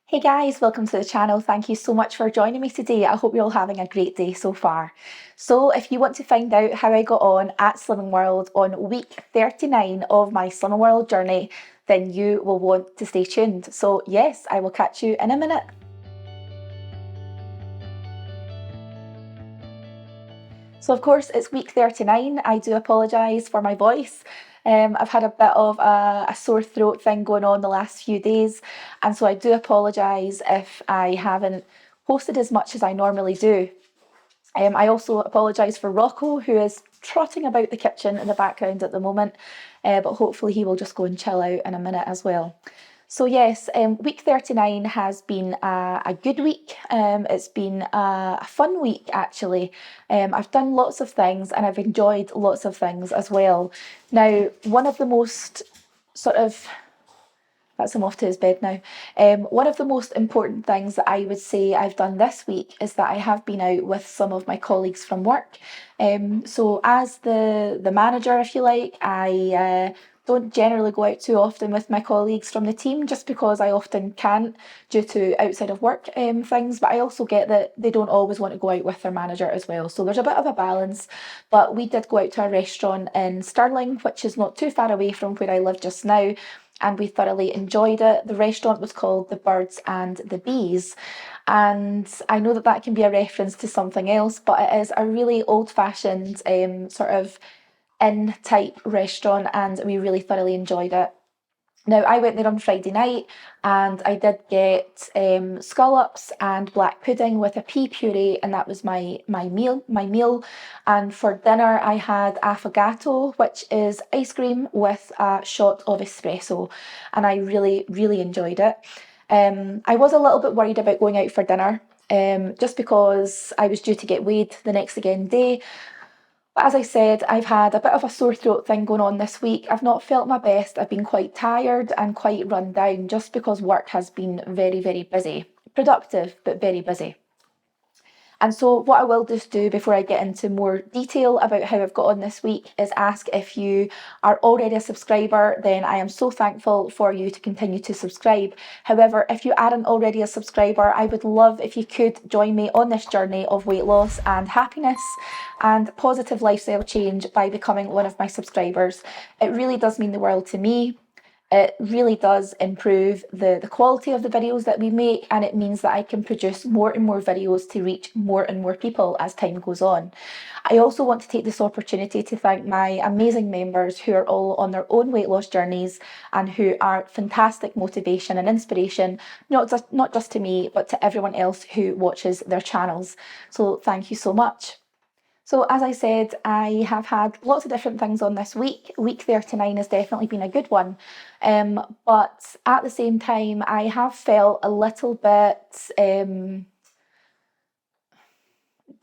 Hey guys, welcome to the channel. Thank you so much for joining me today. I hope you're all having a great day so far. So if you want to find out how I got on at Slimming World on week 39 of my Slimming World journey, then you will want to stay tuned. So yes, I will catch you in a minute. So of course it's week 39. I do apologise for my voice. I've had a bit of a sore throat thing going on the last few days, and so I do apologise if I haven't posted as much as I normally do. I also apologise for Rocco, who is trotting about the kitchen in the background at the moment, but hopefully he will just go and chill out in a minute as well. So yes, week 39 has been a good week. It's been a fun week actually. I've done lots of things and I've enjoyed lots of things as well. Now, one of the most sort of that's him off to his bed now. One of the most important things that I would say I've done this week is that I have been out with some of my colleagues from work. So as the manager, if you like, I don't generally go out too often with my colleagues from the team just because I often can't due to outside of work things, but I also get that they don't always want to go out with their manager as well. So there's a bit of a balance, but we did go out to a restaurant in Stirling, which is not too far away from where I live just now, and we thoroughly enjoyed it. The restaurant was called The Birds and the Bees, and I know that that can be a reference to something else, but it is a really old-fashioned sort of inn type restaurant, and we really thoroughly enjoyed it. Now, I went there on Friday night and I did get scallops and black pudding with a pea puree, and that was my meal. And for dinner, I had affogato, which is ice cream with a shot of espresso, and I really enjoyed it. I was a little bit worried about going out for dinner, just because I was due to get weighed the next again day. But as I said, I've had a bit of a sore throat thing going on this week. I've not felt my best. I've been quite tired and quite run down just because work has been very busy. Productive, but very busy. And so what I will just do before I get into more detail about how I've got on this week is ask if you are already a subscriber, then I am so thankful for you to continue to subscribe. However, if you aren't already a subscriber, I would love if you could join me on this journey of weight loss and happiness and positive lifestyle change by becoming one of my subscribers. It really does mean the world to me. It really does improve the quality of the videos that we make, and it means that I can produce more and more videos to reach more and more people as time goes on. I also want to take this opportunity to thank my amazing members who are all on their own weight loss journeys and who are fantastic motivation and inspiration, not just to me, but to everyone else who watches their channels. So thank you so much. So as I said, I have had lots of different things on this week. Week 39 has definitely been a good one. But at the same time, I have felt a little bit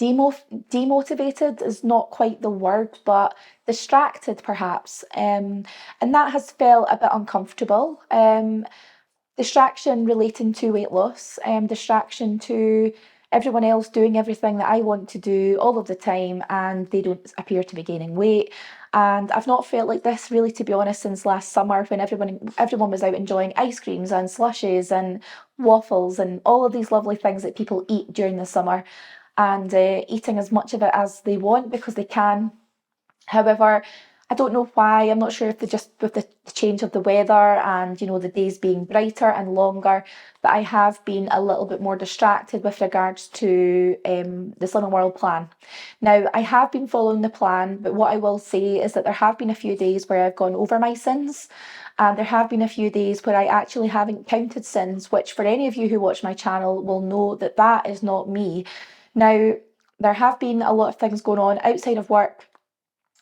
demotivated is not quite the word, but distracted perhaps. And that has felt a bit uncomfortable. Distraction relating to weight loss, distraction to everyone else doing everything that I want to do all of the time and they don't appear to be gaining weight. And I've not felt like this really, to be honest, since last summer when everyone was out enjoying ice creams and slushes and waffles and all of these lovely things that people eat during the summer, and eating as much of it as they want because they can. However, I don't know why. I'm not sure if they just with the change of the weather and the days being brighter and longer, that I have been a little bit more distracted with regards to the Slimming World plan. Now, I have been following the plan, but what I will say is that there have been a few days where I've gone over my sins, and there have been a few days where I actually haven't counted sins, which for any of you who watch my channel will know that that is not me. Now, there have been a lot of things going on outside of work,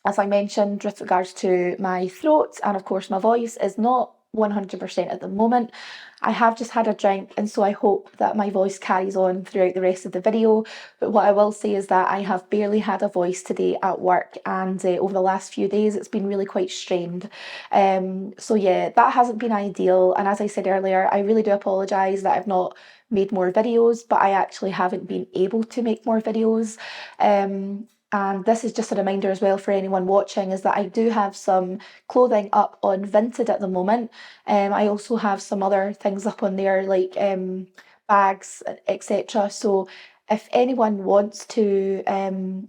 as I mentioned, with regards to my throat, and of course my voice is not 100% at the moment. I have just had a drink, and so I hope that my voice carries on throughout the rest of the video. But what I will say is that I have barely had a voice today at work, and over the last few days it's been really quite strained. So yeah, that hasn't been ideal, and as I said earlier, I really do apologise that I've not made more videos, but I actually haven't been able to make more videos. And this is just a reminder as well for anyone watching, is that I do have some clothing up on Vinted at the moment. I also have some other things up on there like bags, etc. So if anyone wants to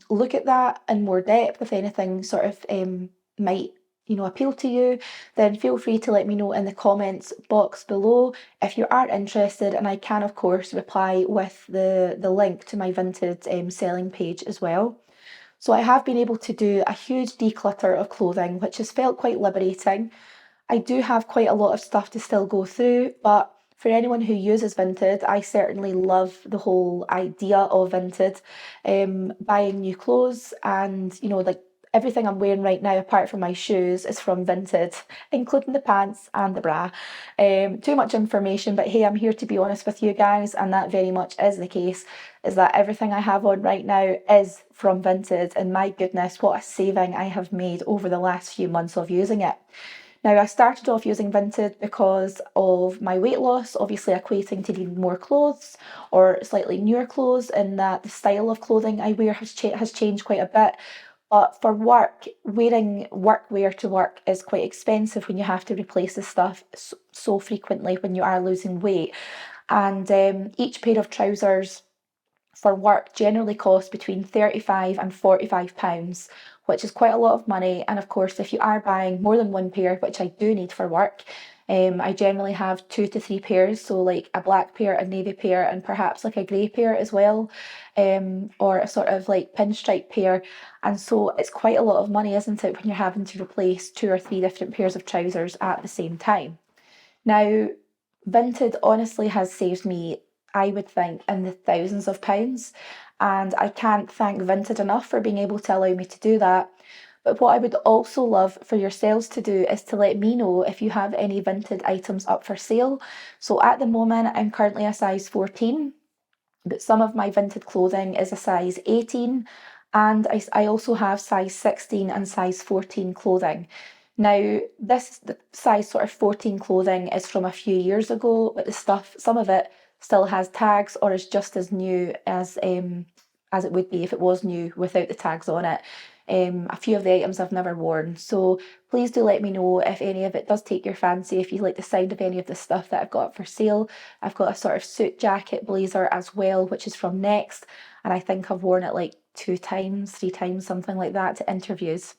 look at that in more depth, if anything sort of might appeal to you, then feel free to let me know in the comments box below if you are interested, and I can of course reply with the link to my Vinted selling page as well. So I have been able to do a huge declutter of clothing, which has felt quite liberating. I do have quite a lot of stuff to still go through, but for anyone who uses Vinted, I certainly love the whole idea of Vinted. Buying new clothes and, like everything I'm wearing right now, apart from my shoes, is from Vinted, including the pants and the bra. Too much information, but hey, I'm here to be honest with you guys, and that very much is the case, is that everything I have on right now is from Vinted, and my goodness, what a saving I have made over the last few months of using it. Now, I started off using Vinted because of my weight loss, obviously equating to needing more clothes or slightly newer clothes, and that the style of clothing I wear has changed quite a bit. But for work, wearing workwear to work is quite expensive when you have to replace the stuff so frequently when you are losing weight. And each pair of trousers for work generally costs between 35 and 45 pounds, which is quite a lot of money. And of course, if you are buying more than one pair, which I do need for work, I generally have 2 to 3 pairs, so like a black pair, a navy pair, and perhaps like a grey pair as well, or a sort of like pinstripe pair. And so it's quite a lot of money, isn't it, when you're having to replace 2 or 3 different pairs of trousers at the same time. Now, Vinted honestly has saved me, I would think, in the thousands of pounds, and I can't thank Vinted enough for being able to allow me to do that. But what I would also love for yourselves to do is to let me know if you have any Vinted items up for sale. So at the moment, I'm currently a size 14, but some of my Vinted clothing is a size 18, and I also have size 16 and size 14 clothing. Now, the size sort of 14 clothing is from a few years ago, but some of it still has tags or is just as new as it would be if it was new without the tags on it. A few of the items I've never worn. So please do let me know if any of it does take your fancy, if you like the sound of any of the stuff that I've got up for sale. I've got a sort of suit jacket blazer as well, which is from Next, and I think I've worn it like 2 times, 3 times, something like that, to interviews.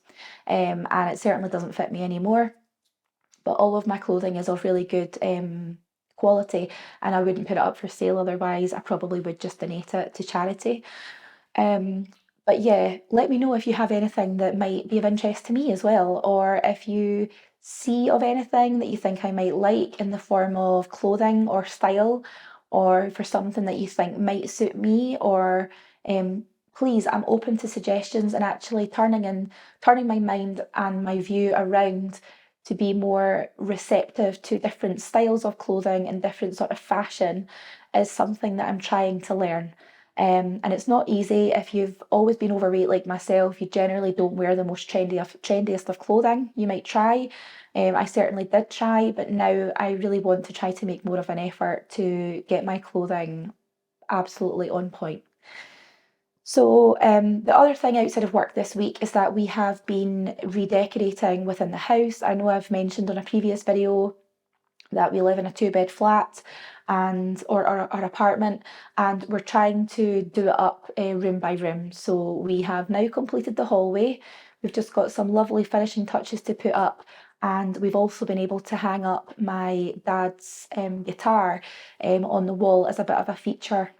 And it certainly doesn't fit me anymore. But all of my clothing is of really good quality, and I wouldn't put it up for sale otherwise. I probably would just donate it to charity. Um, but yeah, let me know if you have anything that might be of interest to me as well, or if you see of anything that you think I might like in the form of clothing or style, or for something that you think might suit me, or please, I'm open to suggestions and actually turning my mind and my view around to be more receptive to different styles of clothing and different sort of fashion is something that I'm trying to learn. And it's not easy. If you've always been overweight like myself, you generally don't wear the most trendiest of clothing. You might try. I certainly did try, but now I really want to try to make more of an effort to get my clothing absolutely on point. So, the other thing outside of work this week is that we have been redecorating within the house. I know I've mentioned on a previous video that we live in a 2-bed flat and or our apartment, and we're trying to do it up room by room. So we have now completed the hallway. We've just got some lovely finishing touches to put up, and we've also been able to hang up my dad's guitar on the wall as a bit of a feature.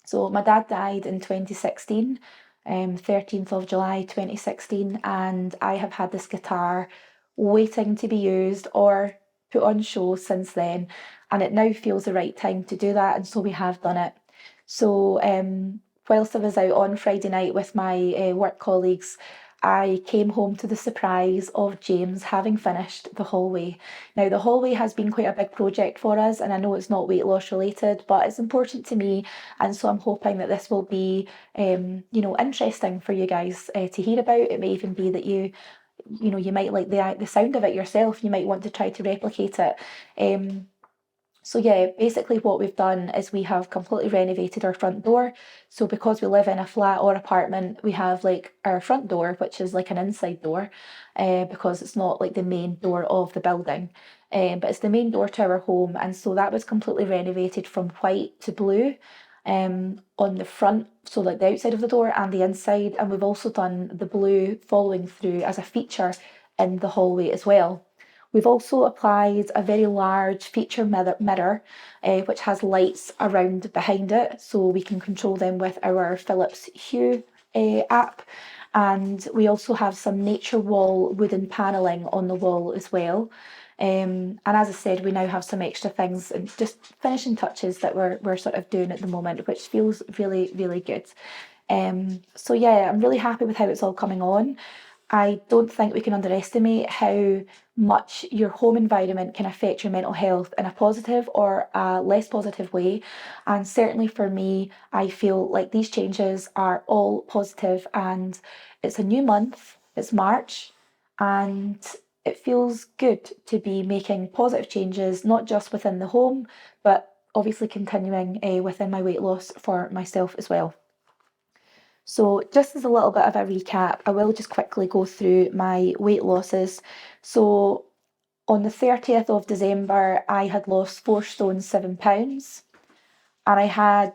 So my dad died in 2016, 13th of July 2016, and I have had this guitar waiting to be used or put on show since then, and it now feels the right time to do that, and so we have done it. So whilst I was out on Friday night with my work colleagues, I came home to the surprise of James having finished the hallway. Now, the hallway has been quite a big project for us, and I know it's not weight loss related, but it's important to me, and so I'm hoping that this will be, interesting for you guys to hear about. It may even be that you might like the sound of it yourself. You might want to try to replicate it. So yeah, basically what we've done is we have completely renovated our front door. So because we live in a flat or apartment, we have like our front door, which is like an inside door, because it's not like the main door of the building. But it's the main door to our home, and so that was completely renovated from white to blue, on the front, so like the outside of the door and the inside. And we've also done the blue following through as a feature in the hallway as well. We've also applied a very large feature mirror, which has lights around behind it, so we can control them with our Philips Hue app. And we also have some nature wall wooden panelling on the wall as well. And as I said, we now have some extra things and just finishing touches that we're sort of doing at the moment, which feels really, really good. So yeah, I'm really happy with how it's all coming on. I don't think we can underestimate how much your home environment can affect your mental health in a positive or a less positive way. And certainly for me, I feel like these changes are all positive, and it's a new month, it's March, and it feels good to be making positive changes, not just within the home, but obviously continuing within my weight loss for myself as well. So, just as a little bit of a recap, I will just quickly go through my weight losses. So, on the 30th of December, I had lost 4 stone 7 pounds, and I had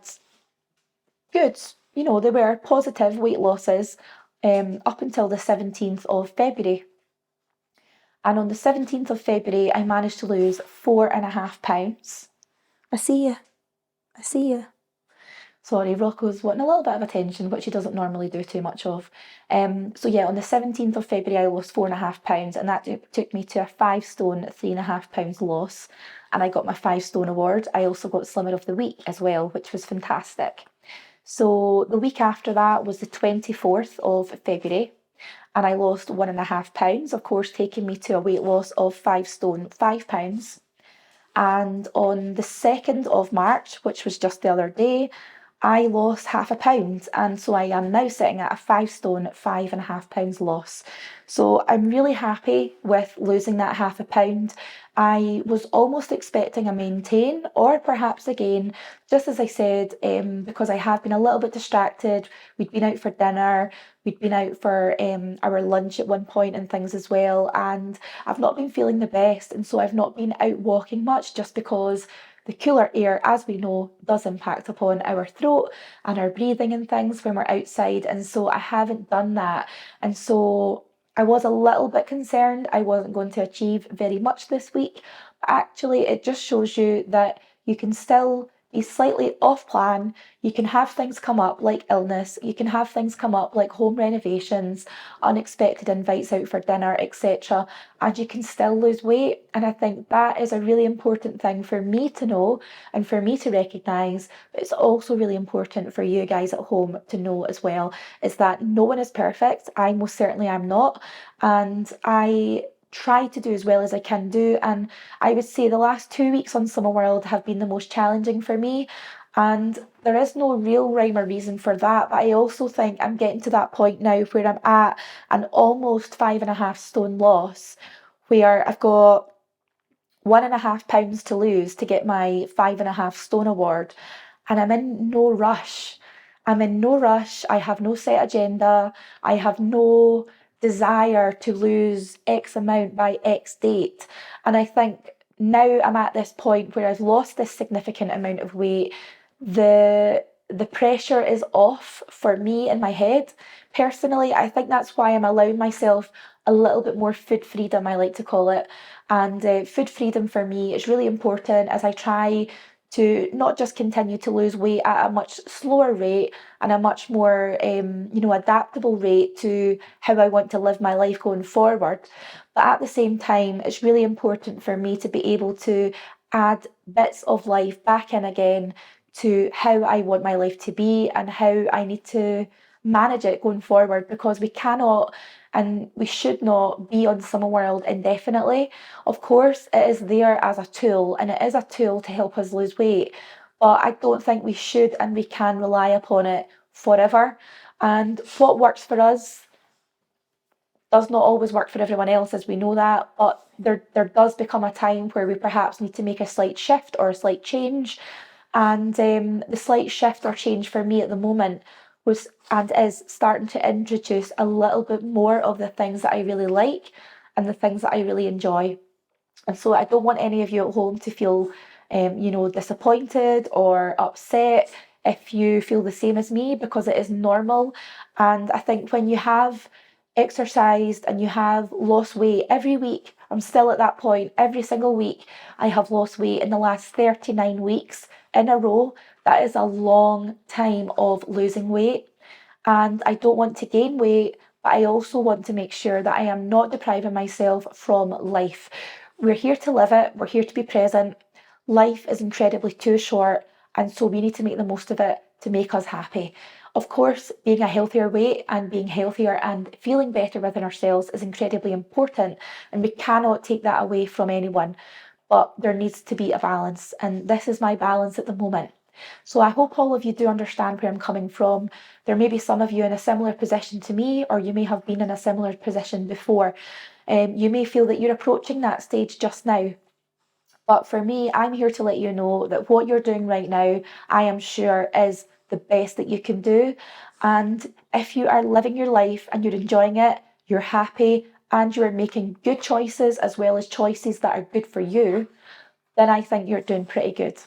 good, they were positive weight losses up until the 17th of February. And on the 17th of February, I managed to lose 4.5 pounds. I see you. I see you. Sorry, Rocco's wanting a little bit of attention, which he doesn't normally do too much of. So yeah, on the 17th of February, I lost 4.5 pounds, and that took me to a 5 stone 3.5 pounds loss. And I got my 5 stone award. I also got Slimmer of the Week as well, which was fantastic. So the week after that was the 24th of February, and I lost 1.5 pounds, of course, taking me to a weight loss of 5 stone 5 pounds. And on the 2nd of March, which was just the other day, I lost 0.5 pound, and so I am now sitting at a 5 stone 5.5 pounds loss. So I'm really happy with losing that 0.5 pound. I was almost expecting a maintain or perhaps a gain, just as I said, because I have been a little bit distracted. We'd been out for dinner, we'd been out for our lunch at one point and things as well, and I've not been feeling the best, and so I've not been out walking much just because the cooler air, as we know, does impact upon our throat and our breathing and things when we're outside. And so I haven't done that. And so I was a little bit concerned I wasn't going to achieve very much this week. But actually, it just shows you that you can still be slightly off plan. You can have things come up like illness, you can have things come up like home renovations, unexpected invites out for dinner, etc., and you can still lose weight. And I think that is a really important thing for me to know and for me to recognise. But it's also really important for you guys at home to know as well, is that no one is perfect. I most certainly am not. And I try to do as well as I can do. And I would say the last 2 weeks on Summer World have been the most challenging for me. And there is no real rhyme or reason for that. But I also think I'm getting to that point now where I'm at an almost 5.5 stone loss, where I've got 1.5 pounds to lose to get my 5.5 stone award. And I'm in no rush. I'm in no rush. I have no set agenda. I have no desire to lose X amount by X date. And I think now I'm at this point where I've lost this significant amount of weight. The pressure is off for me in my head. Personally, I think that's why I'm allowing myself a little bit more food freedom, I like to call it. And food freedom for me is really important as I try to not just continue to lose weight at a much slower rate and a much more adaptable rate to how I want to live my life going forward. But at the same time, it's really important for me to be able to add bits of life back in again to how I want my life to be and how I need to manage it going forward, because we cannot and we should not be on Summer World indefinitely. Of course, it is there as a tool, and it is a tool to help us lose weight, but I don't think we should and we can rely upon it forever. And what works for us does not always work for everyone else, as we know that, but there does become a time where we perhaps need to make a slight shift or a slight change. And the slight shift or change for me at the moment was and is starting to introduce a little bit more of the things that I really like and the things that I really enjoy. And so I don't want any of you at home to feel, disappointed or upset if you feel the same as me, because it is normal. And I think when you have exercised and you have lost weight every week, I'm still at that point. Every single week, I have lost weight in the last 39 weeks in a row. That is a long time of losing weight. And I don't want to gain weight, but I also want to make sure that I am not depriving myself from life. We're here to live it, we're here to be present. Life is incredibly too short, and so we need to make the most of it to make us happy. Of course, being a healthier weight and being healthier and feeling better within ourselves is incredibly important, and we cannot take that away from anyone. But there needs to be a balance, and this is my balance at the moment. So I hope all of you do understand where I'm coming from. There may be some of you in a similar position to me, or you may have been in a similar position before. You may feel that you're approaching that stage just now. But for me, I'm here to let you know that what you're doing right now, I am sure, is the best that you can do. And if you are living your life and you're enjoying it, you're happy, and you're making good choices as well as choices that are good for you, then I think you're doing pretty good.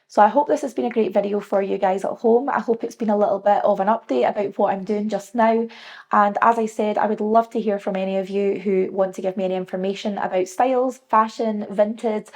So I hope this has been a great video for you guys at home. I hope it's been a little bit of an update about what I'm doing just now. And as I said, I would love to hear from any of you who want to give me any information about styles, fashion, vintage,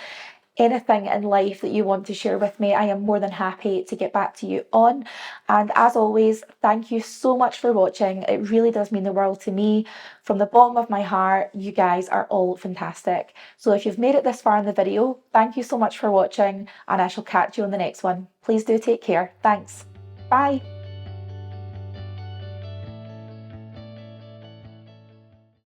anything in life that you want to share with me. I am more than happy to get back to you on. And as always, thank you so much for watching. It really does mean the world to me. From the bottom of my heart, you guys are all fantastic. So if you've made it this far in the video, thank you so much for watching, and I shall catch you on the next one. Please do take care. Thanks. Bye.